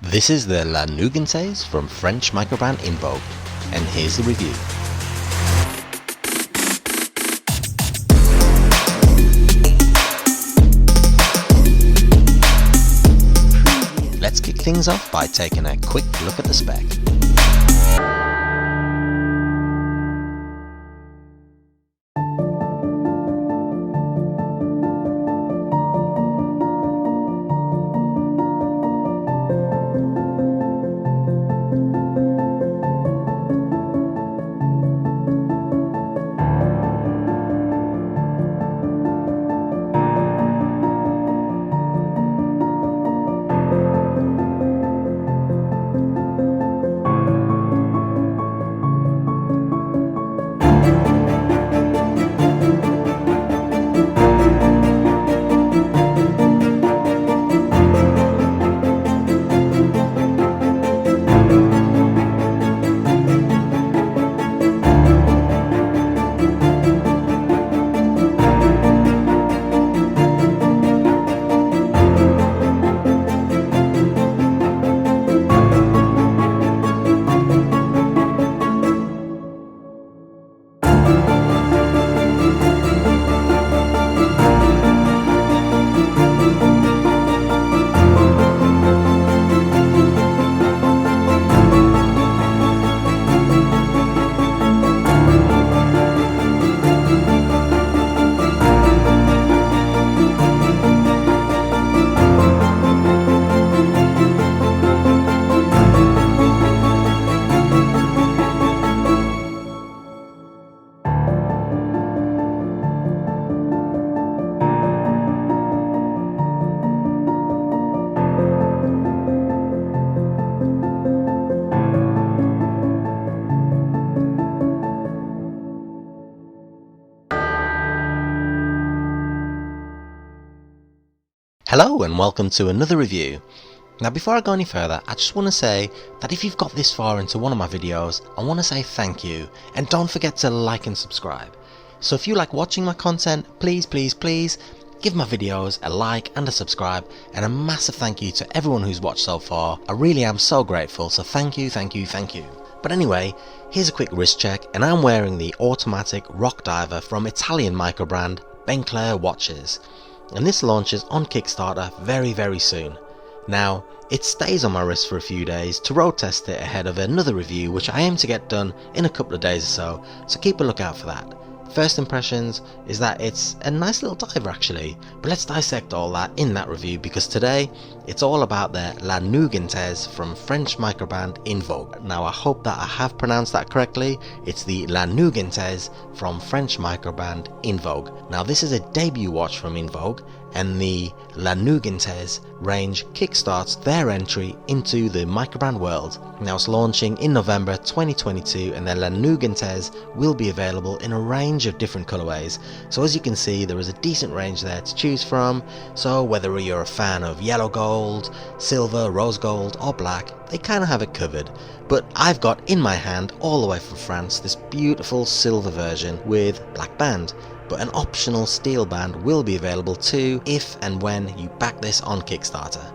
This is the La Nogentaise from French microbrand INVOG, and here's the review. Let's kick things off by taking a quick look at the spec. Hello and welcome to another review. Now before I go any further, I just want to say that if you've got this far into one of my videos, I want to say thank you, and don't forget to like and subscribe. So if you like watching my content, please give my videos a like and a subscribe, and a massive thank you to everyone who's watched so far. I really am so grateful, so thank you. But anyway, here's a quick wrist check, and I'm wearing the automatic rock diver from Italian microbrand INVOG Watches. And this launches on Kickstarter very soon. Now, it stays on my wrist for a few days to road test it ahead of another review which I aim to get done in a couple of days or so keep a lookout for that. First impressions is that it's a nice little diver actually, but let's dissect all that in that review, because today it's all about the La Nogentaise from French microbrand INVOG. Now I hope that I have pronounced that correctly. It's the La Nogentaise from French microbrand INVOG. Now this is a debut watch from INVOG, and the La Nogentaise range kickstarts their entry into the microbrand world. Now it's launching in November 2022, and the La Nogentaise will be available in a range of different colorways. So as you can see, there is a decent range there to choose from. So whether you're a fan of yellow gold, silver, rose gold or black, they kind of have it covered. But I've got in my hand, all the way from France, this beautiful silver version with black band. But an optional steel band will be available too if and when you back this on Kickstarter.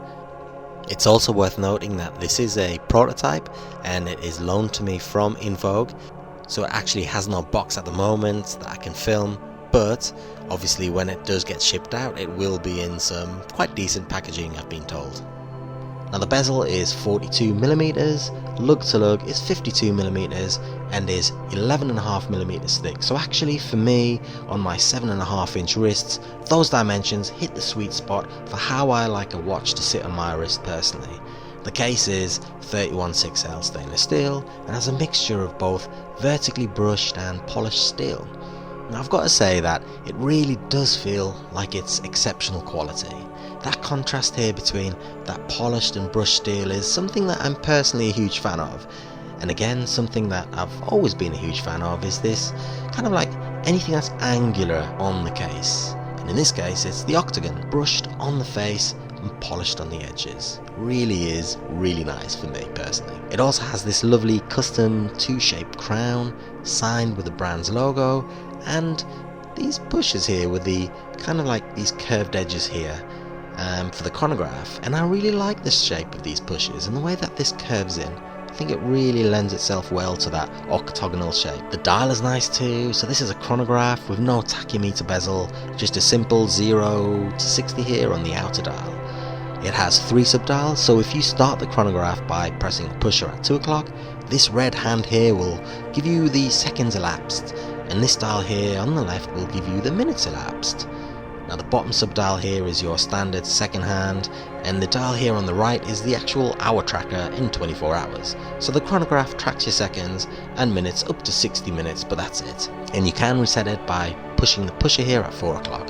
It's also worth noting that this is a prototype and it is loaned to me from INVOG, so it actually has no box at the moment that I can film, but obviously when it does get shipped out it will be in some quite decent packaging, I've been told. Now the bezel is 42mm, lug to lug is 52mm and is 11.5mm thick. So actually for me, on my 7.5 inch wrists, those dimensions hit the sweet spot for how I like a watch to sit on my wrist personally. The case is 31/6L stainless steel and has a mixture of both vertically brushed and polished steel. Now I've got to say that it really does feel like it's exceptional quality. That contrast here between that polished and brushed steel is something that I'm personally a huge fan of. And again, something that I've always been a huge fan of is this kind of like anything that's angular on the case. And in this case, it's the octagon, brushed on the face and polished on the edges. Really is really nice for me personally. It also has this lovely custom two-shaped crown signed with the brand's logo, and these pushes here with the kind of like these curved edges here. for the chronograph, and I really like the shape of these pushes and the way that this curves in. I think it really lends itself well to that octagonal shape. The dial is nice too, so this is a chronograph with no tachymeter bezel, just a simple 0 to 60 here on the outer dial. It has 3 subdials, so if you start the chronograph by pressing pusher at 2 o'clock, this red hand here will give you the seconds elapsed, and this dial here on the left will give you the minutes elapsed. Now the bottom subdial here is your standard second hand, and the dial here on the right is the actual hour tracker in 24 hours. So the chronograph tracks your seconds and minutes up to 60 minutes, but that's it. And you can reset it by pushing the pusher here at 4 o'clock.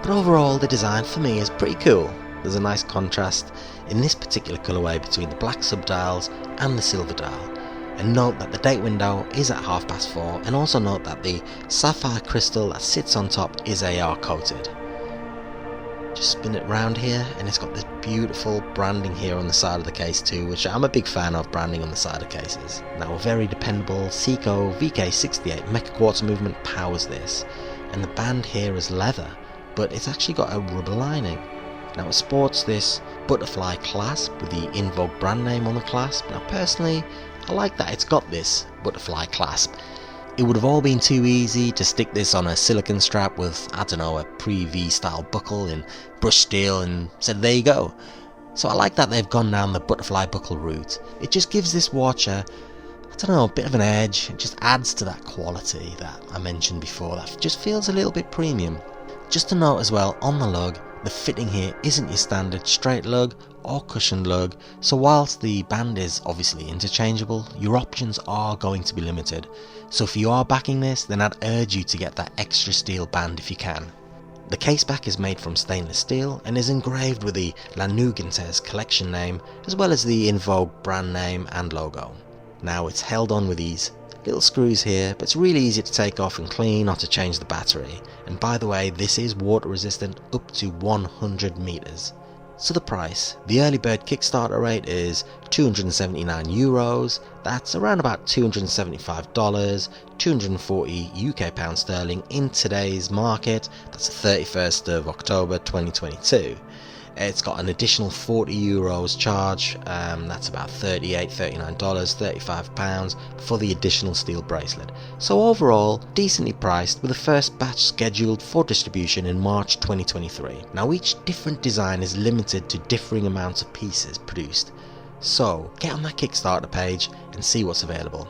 But overall the design for me is pretty cool. There's a nice contrast in this particular colourway between the black subdials and the silver dial. And note that the date window is at 4:30, and also note that the sapphire crystal that sits on top is AR coated. Just spin it round here, and it's got this beautiful branding here on the side of the case too, which I'm a big fan of, branding on the side of cases. Now a very dependable Seiko VK68 Mecha Quartz movement powers this, and the band here is leather, but it's actually got a rubber lining. Now it sports this butterfly clasp with the INVOG brand name on the clasp. Now personally, I like that it's got this butterfly clasp. It would have all been too easy to stick this on a silicone strap with, I don't know, a pre-V style buckle in brushed steel and said there you go. So I like that they've gone down the butterfly buckle route. It just gives this watch a bit of an edge. It just adds to that quality that I mentioned before, that just feels a little bit premium. Just to note as well, on the lug, the fitting here isn't your standard straight lug or cushioned lug, so whilst the band is obviously interchangeable, your options are going to be limited. So if you are backing this, then I'd urge you to get that extra steel band if you can. The case back is made from stainless steel and is engraved with the La Nogentaise collection name, as well as the INVOG brand name and logo. Now it's held on with these little screws here, but it's really easy to take off and clean or to change the battery. And by the way, this is water resistant up to 100 meters. So the price, the early bird Kickstarter rate is €279, that's around about $275, 240 UK pound sterling in today's market. That's the 31st of October 2022. It's got an additional €40 charge, that's about $38, $39, £35 for the additional steel bracelet. So overall, decently priced, with the first batch scheduled for distribution in March 2023. Now each different design is limited to differing amounts of pieces produced. So get on that Kickstarter page and see what's available.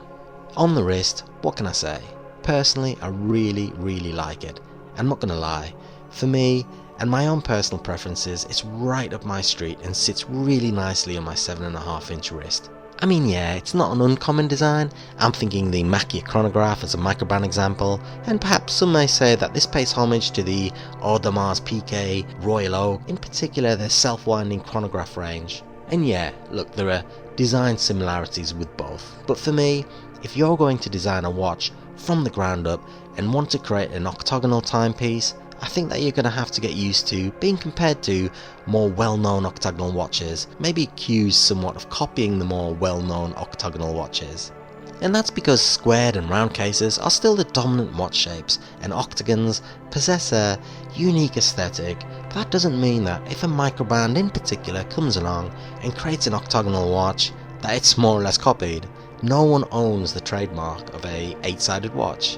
On the wrist, what can I say? Personally, I really like it. I'm not gonna lie, for me, and my own personal preferences, it's right up my street and sits really nicely on my 7.5 inch wrist. I mean, yeah, it's not an uncommon design. I'm thinking the Mackie chronograph as a microbrand example, and perhaps some may say that this pays homage to the Audemars Piguet Royal Oak, in particular their self-winding chronograph range. And yeah, look, there are design similarities with both, but for me, if you're going to design a watch from the ground up and want to create an octagonal timepiece, I think that you're going to have to get used to being compared to more well-known octagonal watches, maybe accused somewhat of copying the more well-known octagonal watches. And that's because squared and round cases are still the dominant watch shapes, and octagons possess a unique aesthetic, but that doesn't mean that if a microbrand in particular comes along and creates an octagonal watch, that it's more or less copied. No one owns the trademark of a 8-sided watch.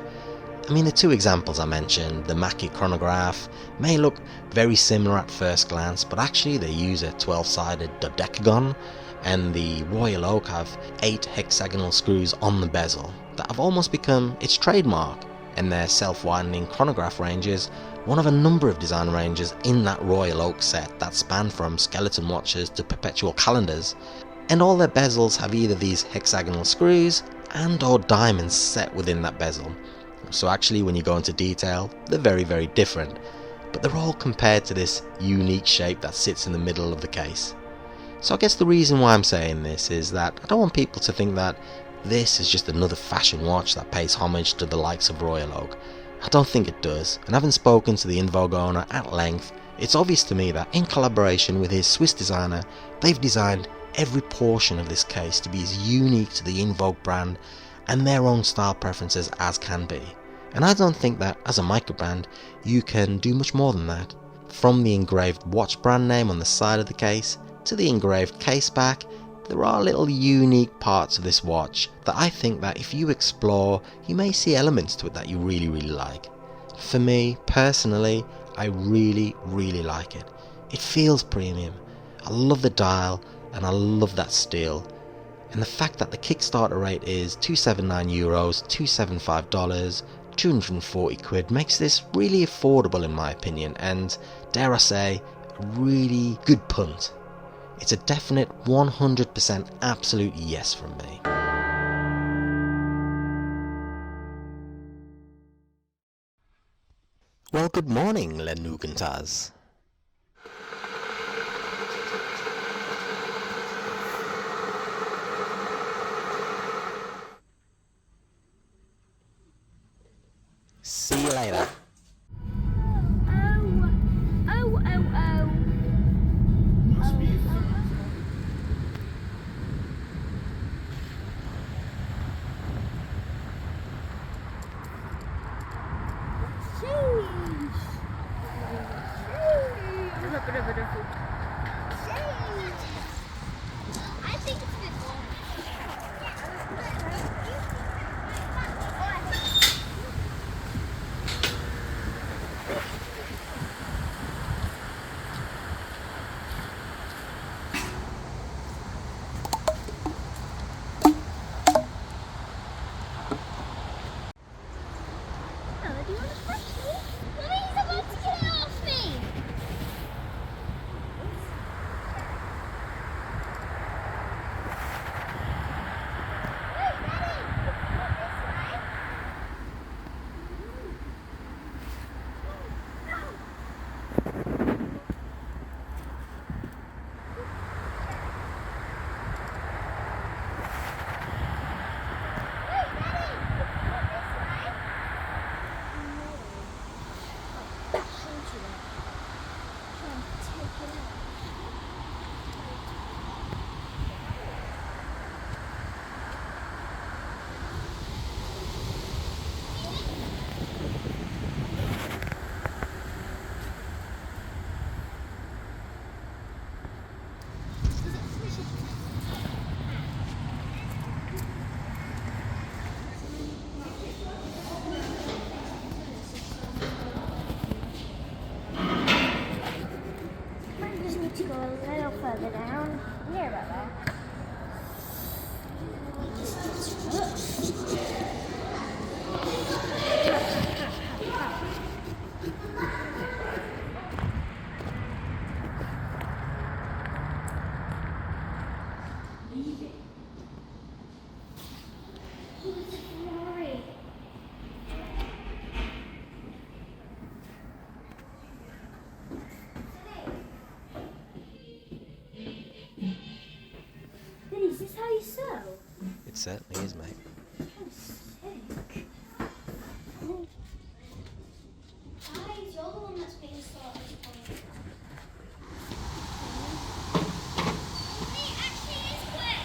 I mean, the two examples I mentioned, the Mackie chronograph, may look very similar at first glance, but actually they use a 12-sided dodecagon, and the Royal Oak have 8 hexagonal screws on the bezel that have almost become its trademark, and their self-winding chronograph ranges, one of a number of design ranges in that Royal Oak set that span from skeleton watches to perpetual calendars, and all their bezels have either these hexagonal screws and or diamonds set within that bezel. So actually when you go into detail, they're very different, but they're all compared to this unique shape that sits in the middle of the case. So I guess the reason why I'm saying this is that I don't want people to think that this is just another fashion watch that pays homage to the likes of Royal Oak. I don't think it does, and having spoken to the INVOG owner at length, it's obvious to me that in collaboration with his Swiss designer, they've designed every portion of this case to be as unique to the INVOG brand and their own style preferences as can be. And I don't think that as a microbrand you can do much more than that. From the engraved watch brand name on the side of the case to the engraved case back, there are little unique parts of this watch that I think that if you explore, you may see elements to it that you really like. For me, personally, I really like it. It feels premium. I love the dial and I love that steel. And the fact that the Kickstarter rate is €279, $275, 240 quid makes this really affordable in my opinion, and dare I say, a really good punt. It's a definite 100% absolute yes from me. Well, good morning, La Nogentaise. See you later. To go a little further down. Near about there. Is this how you sew? It certainly is, mate. Oh, sick. Guys, you're the one that's being sewed at this point. It actually is quick.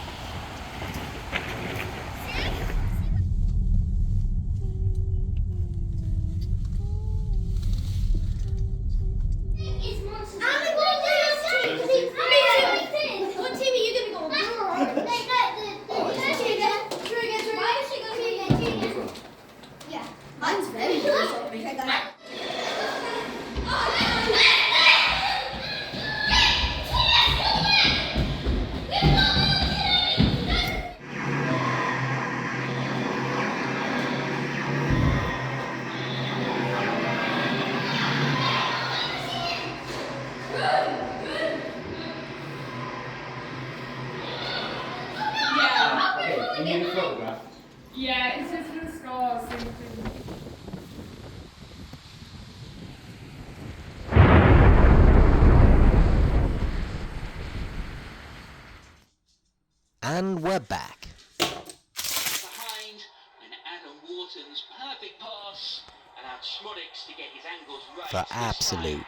It's monsters. I'm going downstairs because he's coming. Go, Timmy, you're going to go. Yeah. Mine's very good. Okay, go ahead. You need a photograph? Yeah, it's just for the scars. And we're back. Behind, and Adam Wharton's perfect pass allowed Schmodix to get his angles right. For absolute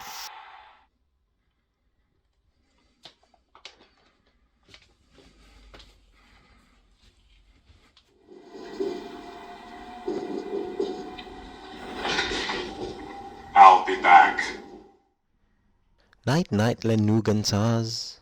I'll be back. Night night La Nogentaise.